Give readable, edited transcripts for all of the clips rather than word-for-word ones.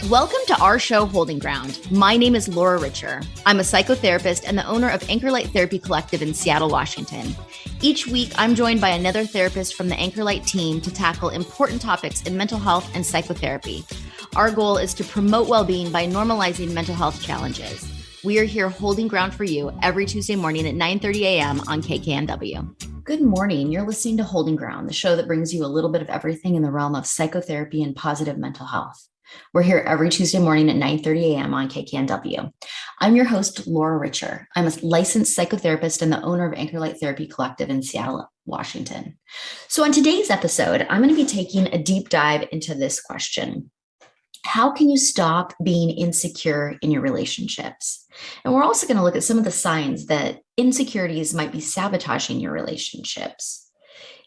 Welcome to our show, Holding Ground. My name is Laura Richer. I'm a psychotherapist and the owner of Anchor Light Therapy Collective in Seattle, Washington. Each week, I'm joined by another therapist from the Anchor Light team to tackle important topics in mental health and psychotherapy. Our goal is to promote well-being by normalizing mental health challenges. We are here holding ground for you every Tuesday morning at 9:30 a.m. on KKNW. Good morning. You're listening to Holding Ground, the show that brings you a little bit of everything in the realm of psychotherapy and positive mental health. We're here every Tuesday morning at 9:30 a.m. on KKNW. I'm your host, Laura Richer. I'm a licensed psychotherapist and the owner of Anchor Light Therapy Collective in Seattle, Washington. So on today's episode, I'm going to be taking a deep dive into this question. How can you stop being insecure in your relationships? And we're also going to look at some of the signs that insecurities might be sabotaging your relationships.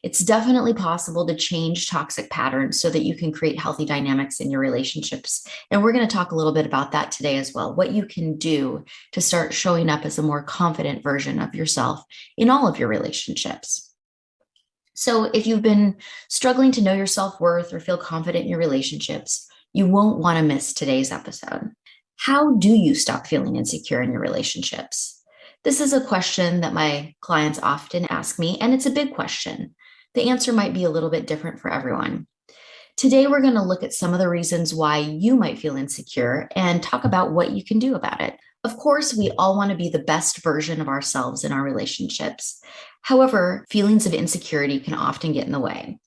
It's definitely possible to change toxic patterns so that you can create healthy dynamics in your relationships. And we're going to talk a little bit about that today as well, what you can do to start showing up as a more confident version of yourself in all of your relationships. So if you've been struggling to know your self-worth or feel confident in your relationships, you won't want to miss today's episode. How do you stop feeling insecure in your relationships? This is a question that my clients often ask me, and it's a big question. The answer might be a little bit different for everyone. Today, we're going to look at some of the reasons why you might feel insecure and talk about what you can do about it. Of course, we all want to be the best version of ourselves in our relationships. However, feelings of insecurity can often get in the way,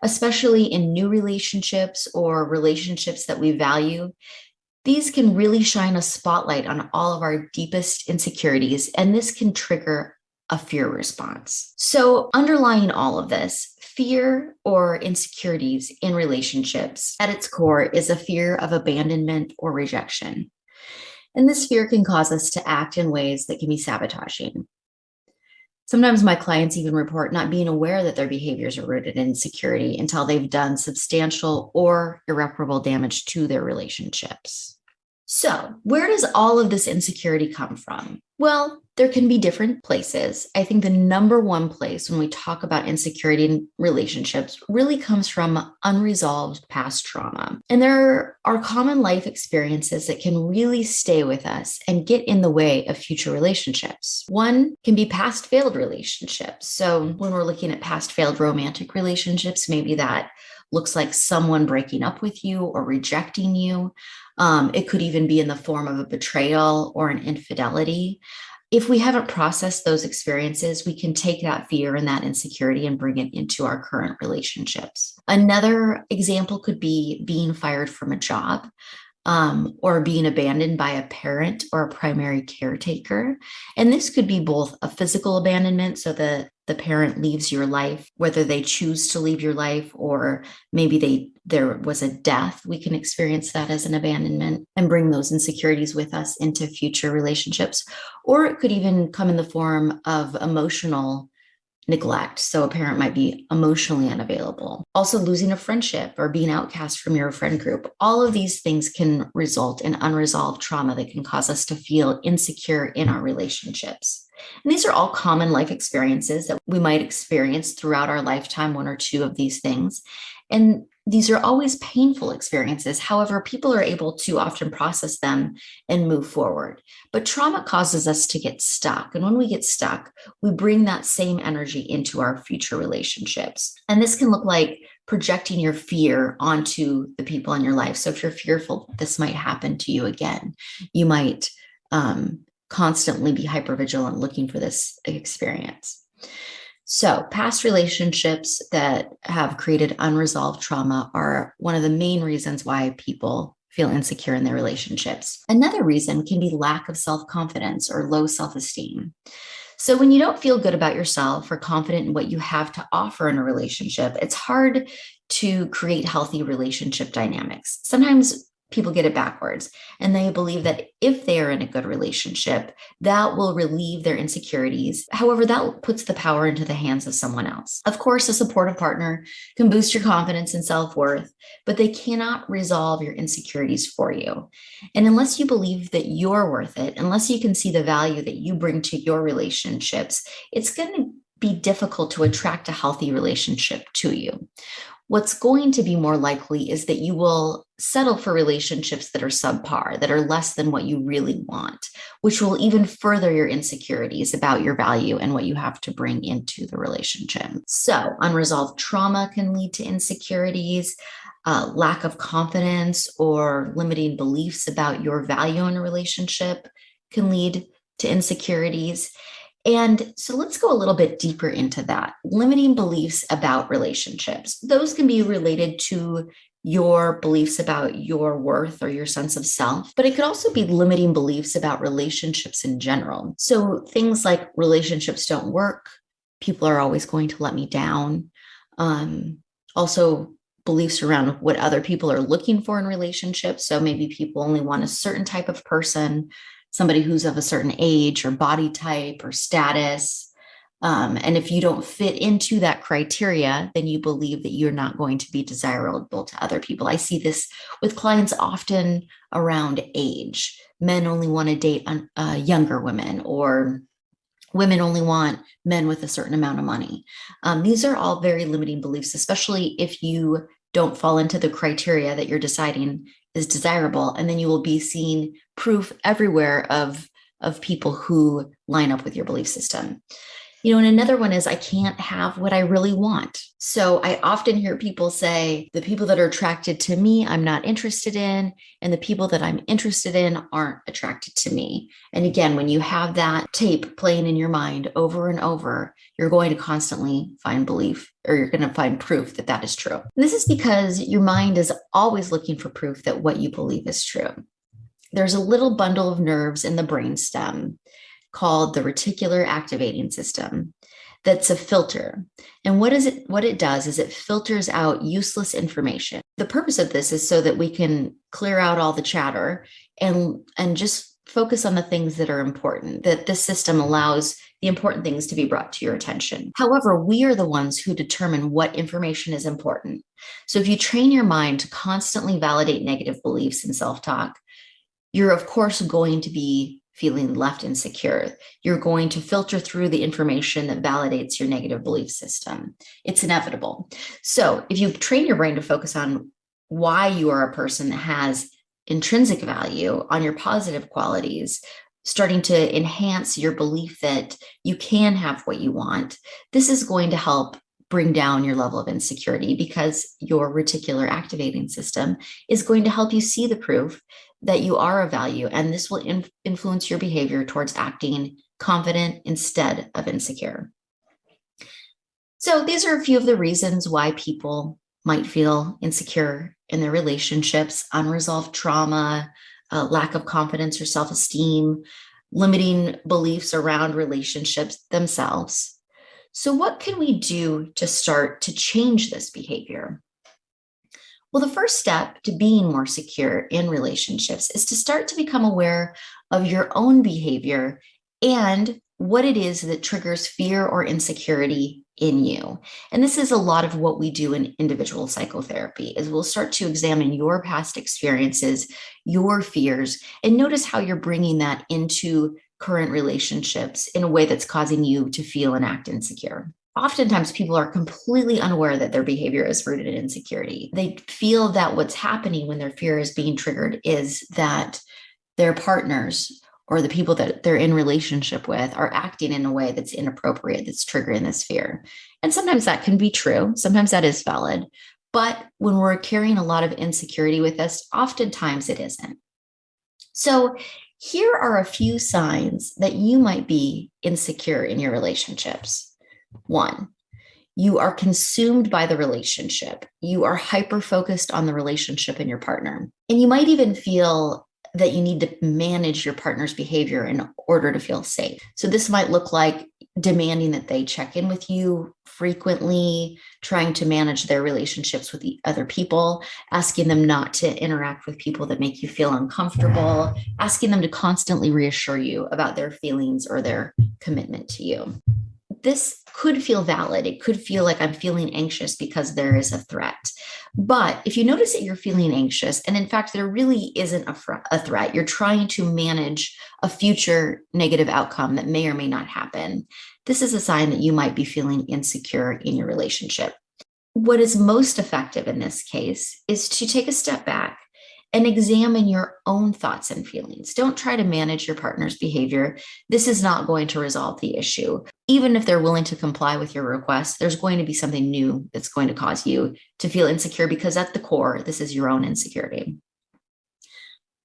especially in new relationships or relationships that we value. These can really shine a spotlight on all of our deepest insecurities, and this can trigger a fear response. So underlying all of this, fear or insecurities in relationships at its core is a fear of abandonment or rejection. And this fear can cause us to act in ways that can be sabotaging. Sometimes my clients even report not being aware that their behaviors are rooted in insecurity until they've done substantial or irreparable damage to their relationships. So, where does all of this insecurity come from? Well, there can be different places. I think the number one place when we talk about insecurity in relationships really comes from unresolved past trauma. And there are common life experiences that can really stay with us and get in the way of future relationships. One can be past failed relationships. So when we're looking at past failed romantic relationships, maybe that looks like someone breaking up with you or rejecting you. It could even be in the form of a betrayal or an infidelity. If we haven't processed those experiences, we can take that fear and that insecurity and bring it into our current relationships. Another example could be being fired from a job, or being abandoned by a parent or a primary caretaker. And this could be both a physical abandonment, so the parent leaves your life, whether they choose to leave your life or maybe there was a death. We can experience that as an abandonment and bring those insecurities with us into future relationships. Or it could even come in the form of emotional neglect. So a parent might be emotionally unavailable. Also losing a friendship or being outcast from your friend group. All of these things can result in unresolved trauma that can cause us to feel insecure in our relationships. And these are all common life experiences that we might experience throughout our lifetime, one or two of these things. And these are always painful experiences. However, people are able to often process them and move forward. But trauma causes us to get stuck. And when we get stuck, we bring that same energy into our future relationships. And this can look like projecting your fear onto the people in your life. So if you're fearful this might happen to you again, you might constantly be hypervigilant looking for this experience. So past relationships that have created unresolved trauma are one of the main reasons why people feel insecure in their relationships. Another reason can be lack of self-confidence or low self-esteem. So when you don't feel good about yourself or confident in what you have to offer in a relationship, it's hard to create healthy relationship dynamics. Sometimes people get it backwards and they believe that if they are in a good relationship, that will relieve their insecurities. However, that puts the power into the hands of someone else. Of course, a supportive partner can boost your confidence and self-worth, but they cannot resolve your insecurities for you. And unless you believe that you're worth it, unless you can see the value that you bring to your relationships, it's going to be difficult to attract a healthy relationship to you. What's going to be more likely is that you will settle for relationships that are subpar, that are less than what you really want, which will even further your insecurities about your value and what you have to bring into the relationship. So, unresolved trauma can lead to insecurities. Lack of confidence or limiting beliefs about your value in a relationship can lead to insecurities. And so let's go a little bit deeper into that. Limiting beliefs about relationships. Those can be related to your beliefs about your worth or your sense of self, but it could also be limiting beliefs about relationships in general. So things like relationships don't work, people are always going to let me down. Also, beliefs around what other people are looking for in relationships. So maybe people only want a certain type of person, somebody who's of a certain age or body type or status. And if you don't fit into that criteria, then you believe that you're not going to be desirable to other people. I see this with clients often around age. Men only want to date younger women, or women only want men with a certain amount of money. These are all very limiting beliefs, especially if you don't fall into the criteria that you're deciding is desirable. And then you will be seeing proof everywhere of people who line up with your belief system. And another one is I can't have what I really want. So I often hear people say, the people that are attracted to me, I'm not interested in, and the people that I'm interested in aren't attracted to me. And again, when you have that tape playing in your mind over and over, you're going to constantly find belief, or you're going to find proof that that is true. And this is because your mind is always looking for proof that what you believe is true. There's a little bundle of nerves in the brainstem called the reticular activating system that's a filter. And what it does is it filters out useless information. The purpose of this is so that we can clear out all the chatter and just focus on the things that are important, that this system allows the important things to be brought to your attention. However, we are the ones who determine what information is important. So if you train your mind to constantly validate negative beliefs and self-talk, you're of course going to be feeling left insecure. You're going to filter through the information that validates your negative belief system. It's inevitable. So if you train your brain to focus on why you are a person that has intrinsic value, on your positive qualities, starting to enhance your belief that you can have what you want, this is going to help bring down your level of insecurity, because your reticular activating system is going to help you see the proof that you are of value. And this will influence your behavior towards acting confident instead of insecure. So these are a few of the reasons why people might feel insecure in their relationships: unresolved trauma, lack of confidence or self-esteem, limiting beliefs around relationships themselves. So what can we do to start to change this behavior? Well, the first step to being more secure in relationships is to start to become aware of your own behavior and what it is that triggers fear or insecurity in you. And this is a lot of what we do in individual psychotherapy, is we'll start to examine your past experiences, your fears, and notice how you're bringing that into current relationships in a way that's causing you to feel and act insecure. Oftentimes, people are completely unaware that their behavior is rooted in insecurity. They feel that what's happening when their fear is being triggered is that their partners or the people that they're in relationship with are acting in a way that's inappropriate, that's triggering this fear. And sometimes that can be true. Sometimes that is valid. But when we're carrying a lot of insecurity with us, oftentimes it isn't. So here are a few signs that you might be insecure in your relationships. 1, you are consumed by the relationship. You are hyper-focused on the relationship and your partner. And you might even feel that you need to manage your partner's behavior in order to feel safe. So this might look like demanding that they check in with you frequently, trying to manage their relationships with the other people, asking them not to interact with people that make you feel uncomfortable, asking them to constantly reassure you about their feelings or their commitment to you. This could feel valid. It could feel like I'm feeling anxious because there is a threat. But if you notice that you're feeling anxious, and in fact, there really isn't a threat, you're trying to manage a future negative outcome that may or may not happen, this is a sign that you might be feeling insecure in your relationship. What is most effective in this case is to take a step back and examine your own thoughts and feelings. Don't try to manage your partner's behavior. This is not going to resolve the issue. Even if they're willing to comply with your request, there's going to be something new that's going to cause you to feel insecure because at the core, this is your own insecurity.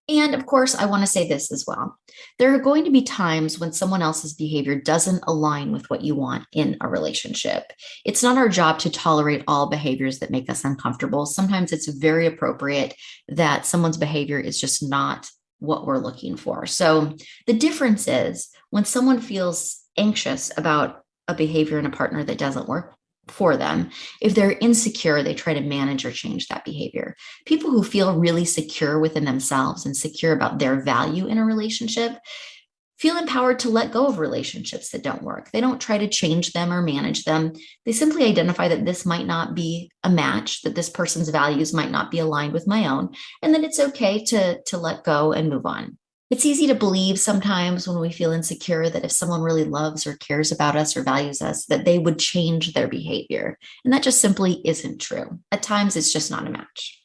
And of course, I want to say this as well. There are going to be times when someone else's behavior doesn't align with what you want in a relationship. It's not our job to tolerate all behaviors that make us uncomfortable. Sometimes it's very appropriate that someone's behavior is just not what we're looking for. So the difference is when someone feels anxious about a behavior in a partner that doesn't work for them, if they're insecure, they try to manage or change that behavior. People who feel really secure within themselves and secure about their value in a relationship feel empowered to let go of relationships that don't work. They don't try to change them or manage them. They simply identify that this might not be a match, that this person's values might not be aligned with my own, and that it's okay to let go and move on. It's easy to believe sometimes when we feel insecure that if someone really loves or cares about us or values us, that they would change their behavior. And that just simply isn't true. At times, it's just not a match.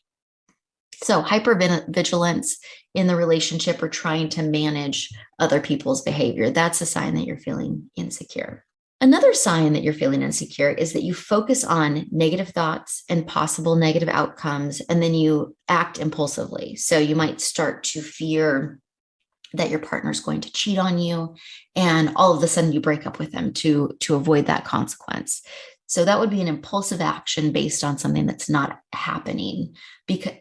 So hypervigilance in the relationship or trying to manage other people's behavior, that's a sign that you're feeling insecure. Another sign that you're feeling insecure is that you focus on negative thoughts and possible negative outcomes, and then you act impulsively. So you might start to fear that your partner's going to cheat on you, and all of a sudden you break up with them to avoid that consequence. So that would be an impulsive action based on something that's not happening,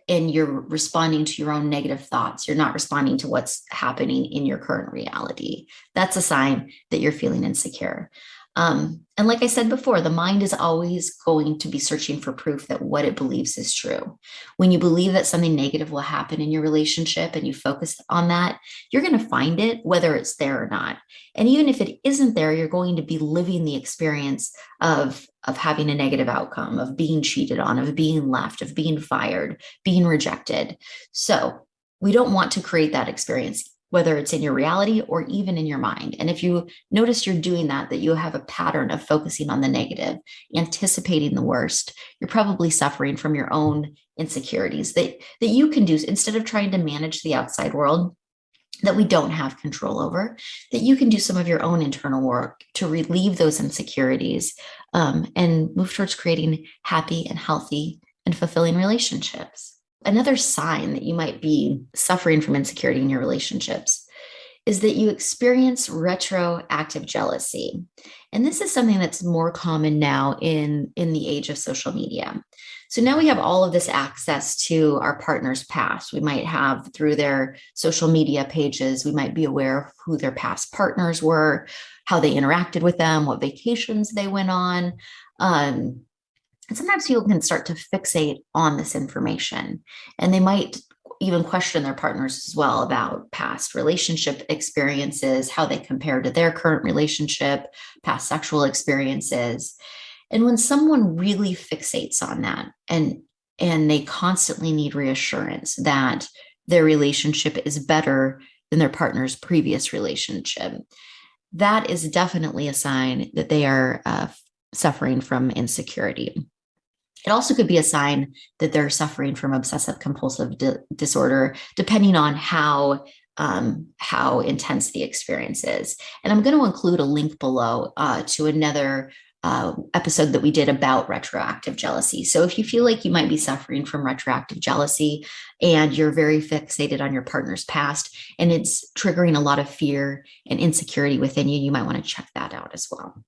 and you're responding to your own negative thoughts. You're not responding to what's happening in your current reality. That's a sign that you're feeling insecure. And like I said before, the mind is always going to be searching for proof that what it believes is true. When you believe that something negative will happen in your relationship and you focus on that, you're going to find it, whether it's there or not. And even if it isn't there, you're going to be living the experience of having a negative outcome, of being cheated on, of being left, of being fired, being rejected. So we don't want to create that experience, whether it's in your reality or even in your mind. And if you notice you're doing that you have a pattern of focusing on the negative, anticipating the worst, you're probably suffering from your own insecurities that you can do instead of trying to manage the outside world that we don't have control over, that you can do some of your own internal work to relieve those insecurities and move towards creating happy and healthy and fulfilling relationships. Another sign that you might be suffering from insecurity in your relationships is that you experience retroactive jealousy. And this is something that's more common now in the age of social media. So now we have all of this access to our partner's past. We might have through their social media pages, we might be aware of who their past partners were, how they interacted with them, what vacations they went on. And sometimes people can start to fixate on this information, and they might even question their partners as well about past relationship experiences, how they compare to their current relationship, past sexual experiences. And when someone really fixates on that and they constantly need reassurance that their relationship is better than their partner's previous relationship, that is definitely a sign that they are suffering from insecurity. It also could be a sign that they're suffering from obsessive compulsive disorder, depending on how intense the experience is. And I'm going to include a link below to another episode that we did about retroactive jealousy. So if you feel like you might be suffering from retroactive jealousy and you're very fixated on your partner's past and it's triggering a lot of fear and insecurity within you, you might want to check that out as well.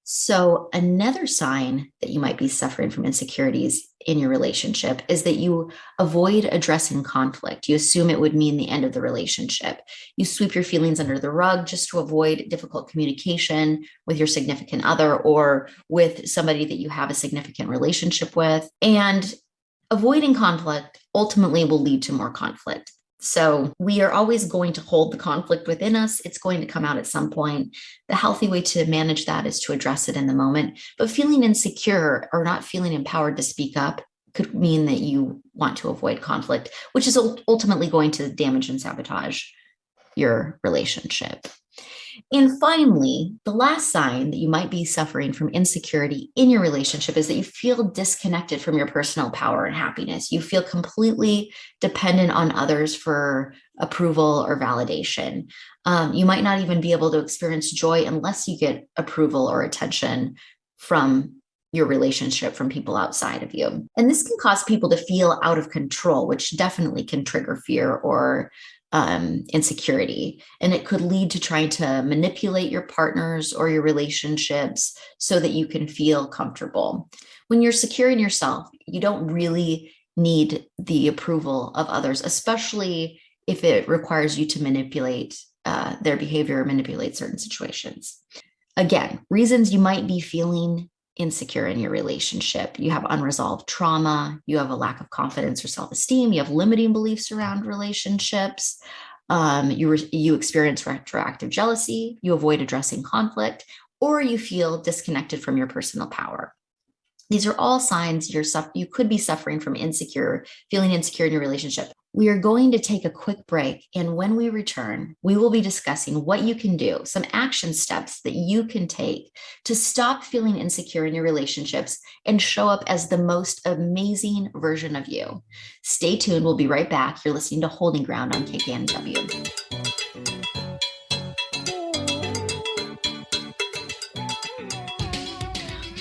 So another sign that you might be suffering from insecurities in your relationship is that you avoid addressing conflict. You assume it would mean the end of the relationship. You sweep your feelings under the rug just to avoid difficult communication with your significant other or with somebody that you have a significant relationship with. And avoiding conflict ultimately will lead to more conflict. So we are always going to hold the conflict within us. It's going to come out at some point. The healthy way to manage that is to address it in the moment. But feeling insecure or not feeling empowered to speak up could mean that you want to avoid conflict, which is ultimately going to damage and sabotage your relationship. And finally, the last sign that you might be suffering from insecurity in your relationship is that you feel disconnected from your personal power and happiness. You feel completely dependent on others for approval or validation. You might not even be able to experience joy unless you get approval or attention from your relationship from people outside of you. And this can cause people to feel out of control, which definitely can trigger fear or insecurity. And it could lead to trying to manipulate your partners or your relationships so that you can feel comfortable. When you're secure in yourself, you don't really need the approval of others, especially if it requires you to manipulate their behavior, manipulate certain situations. Again, reasons you might be feeling insecure in your relationship. You have unresolved trauma, you have a lack of confidence or self-esteem, you have limiting beliefs around relationships, you experience retroactive jealousy, you avoid addressing conflict, or you feel disconnected from your personal power. These are all signs you could be suffering from feeling insecure in your relationship. We are going to take a quick break. And when we return, we will be discussing what you can do, some action steps that you can take to stop feeling insecure in your relationships and show up as the most amazing version of you. Stay tuned. We'll be right back. You're listening to Holding Ground on KKNW.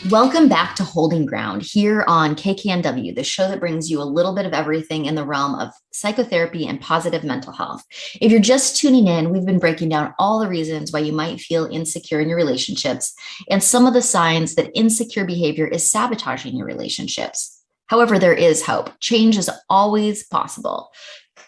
Welcome back to Holding Ground here on KKNW, the show that brings you a little bit of everything in the realm of psychotherapy and positive mental health. If you're just tuning in, we've been breaking down all the reasons why you might feel insecure in your relationships and some of the signs that insecure behavior is sabotaging your relationships. However, there is hope. Change is always possible.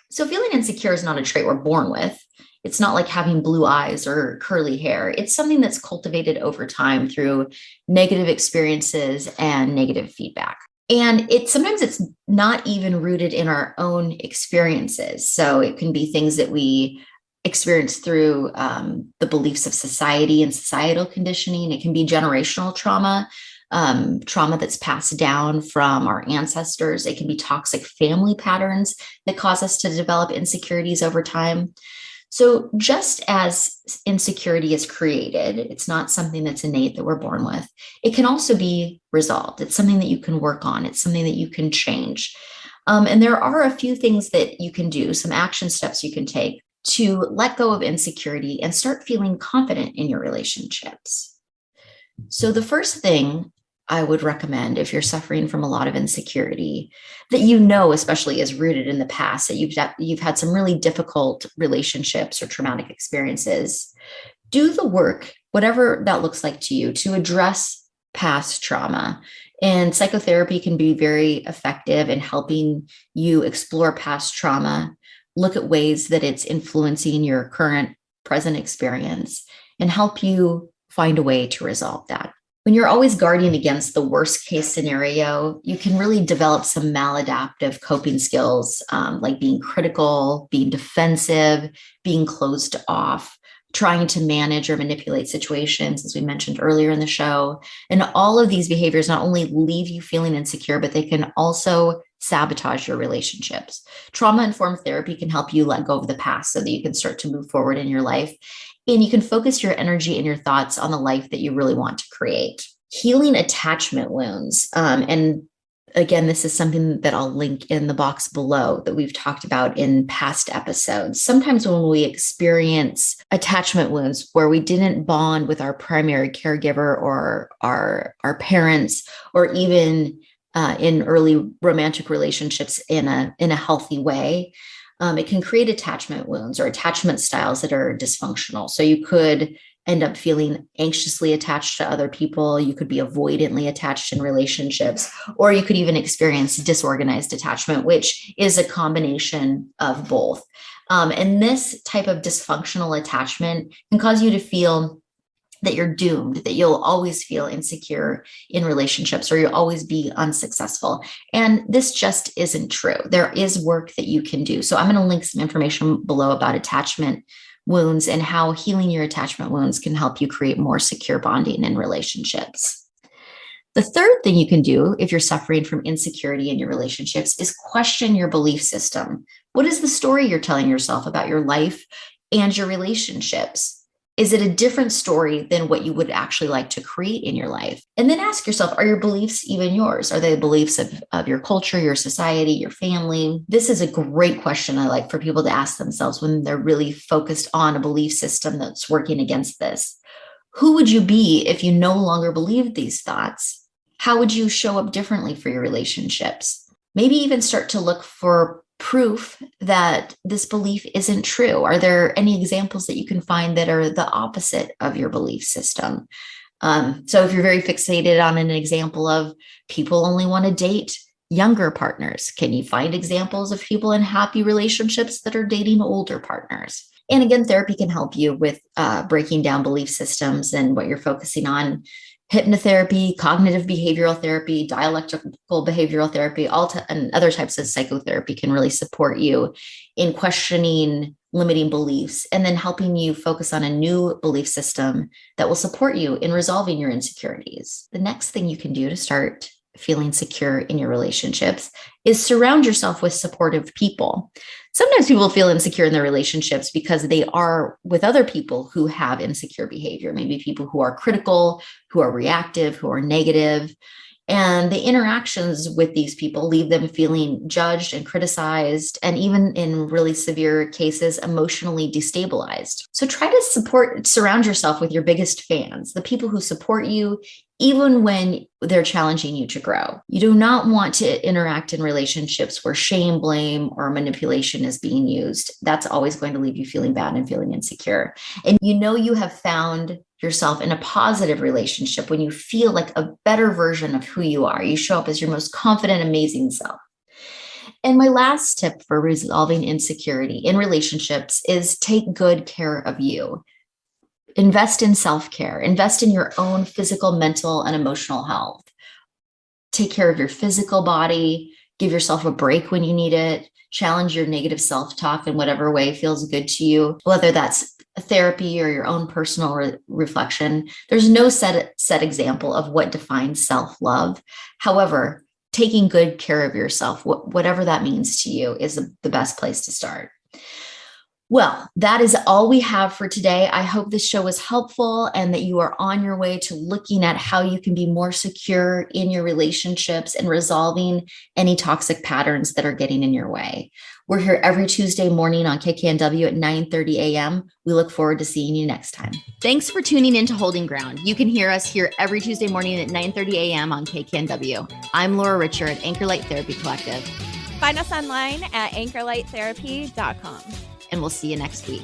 So feeling insecure is not a trait we're born with. It's not like having blue eyes or curly hair. It's something that's cultivated over time through negative experiences and negative feedback. And sometimes it's not even rooted in our own experiences. So it can be things that we experience through the beliefs of society and societal conditioning. It can be generational trauma, trauma that's passed down from our ancestors. It can be toxic family patterns that cause us to develop insecurities over time. So just as insecurity is created, it's not something that's innate that we're born with. It can also be resolved. It's something that you can work on. It's something that you can change. And there are a few things that you can do, some action steps you can take to let go of insecurity and start feeling confident in your relationships. So the first thing I would recommend, if you're suffering from a lot of insecurity that especially is rooted in the past, that you've had some really difficult relationships or traumatic experiences, do the work, whatever that looks like to you, to address past trauma. And psychotherapy can be very effective in helping you explore past trauma, look at ways that it's influencing your present experience, and help you find a way to resolve that. When you're always guarding against the worst case scenario, you can really develop some maladaptive coping skills, like being critical, being defensive, being closed off, trying to manage or manipulate situations, as we mentioned earlier in the show. And all of these behaviors not only leave you feeling insecure, but they can also sabotage your relationships. Trauma-informed therapy can help you let go of the past so that you can start to move forward in your life. And you can focus your energy and your thoughts on the life that you really want to create. Healing attachment wounds. And again, this is something that I'll link in the box below that we've talked about in past episodes. Sometimes when we experience attachment wounds where we didn't bond with our primary caregiver or our parents, or even in early romantic relationships in a healthy way, it can create attachment wounds or attachment styles that are dysfunctional. So you could end up feeling anxiously attached to other people. You could be avoidantly attached in relationships, or you could even experience disorganized attachment, which is a combination of both. And this type of dysfunctional attachment can cause you to feel that you're doomed, that you'll always feel insecure in relationships, or you'll always be unsuccessful. And this just isn't true. There is work that you can do. So I'm going to link some information below about attachment wounds and how healing your attachment wounds can help you create more secure bonding in relationships. The third thing you can do if you're suffering from insecurity in your relationships is question your belief system. What is the story you're telling yourself about your life and your relationships? Is it a different story than what you would actually like to create in your life? And then ask yourself, are your beliefs even yours? Are they the beliefs of your culture, your society, your family? This is a great question I like for people to ask themselves when they're really focused on a belief system that's working against this. Who would you be if you no longer believed these thoughts? How would you show up differently for your relationships? Maybe even start to look for proof that this belief isn't true. Are there any examples that you can find that are the opposite of your belief system? So if you're very fixated on an example of people only want to date younger partners, can you find examples of people in happy relationships that are dating older partners? And again, therapy can help you with breaking down belief systems and what you're focusing on. Hypnotherapy, cognitive behavioral therapy, dialectical behavioral therapy, and other types of psychotherapy can really support you in questioning limiting beliefs and then helping you focus on a new belief system that will support you in resolving your insecurities. The next thing you can do to start feeling secure in your relationships is surround yourself with supportive people. Sometimes people feel insecure in their relationships because they are with other people who have insecure behavior, maybe people who are critical, who are reactive, who are negative. And the interactions with these people leave them feeling judged and criticized, and even in really severe cases, emotionally destabilized. So try to surround yourself with your biggest fans, the people who support you, even when they're challenging you to grow. You do not want to interact in relationships where shame, blame, or manipulation is being used. That's always going to leave you feeling bad and feeling insecure. And you have found yourself in a positive relationship when you feel like a better version of who you are. You show up as your most confident, amazing self. And my last tip for resolving insecurity in relationships is take good care of you. Invest in self-care, invest in your own physical, mental, and emotional health. Take care of your physical body, give yourself a break when you need it, challenge your negative self-talk in whatever way feels good to you, whether that's therapy or your own personal reflection. There's no set example of what defines self-love. However, taking good care of yourself, whatever that means to you, is the best place to start. Well, that is all we have for today. I hope this show was helpful and that you are on your way to looking at how you can be more secure in your relationships and resolving any toxic patterns that are getting in your way. We're here every Tuesday morning on KKNW at 9:30 a.m. We look forward to seeing you next time. Thanks for tuning in to Holding Ground. You can hear us here every Tuesday morning at 9:30 a.m. on KKNW. I'm Laura Richer at Anchorlight Therapy Collective. Find us online at anchorlighttherapy.com. And we'll see you next week.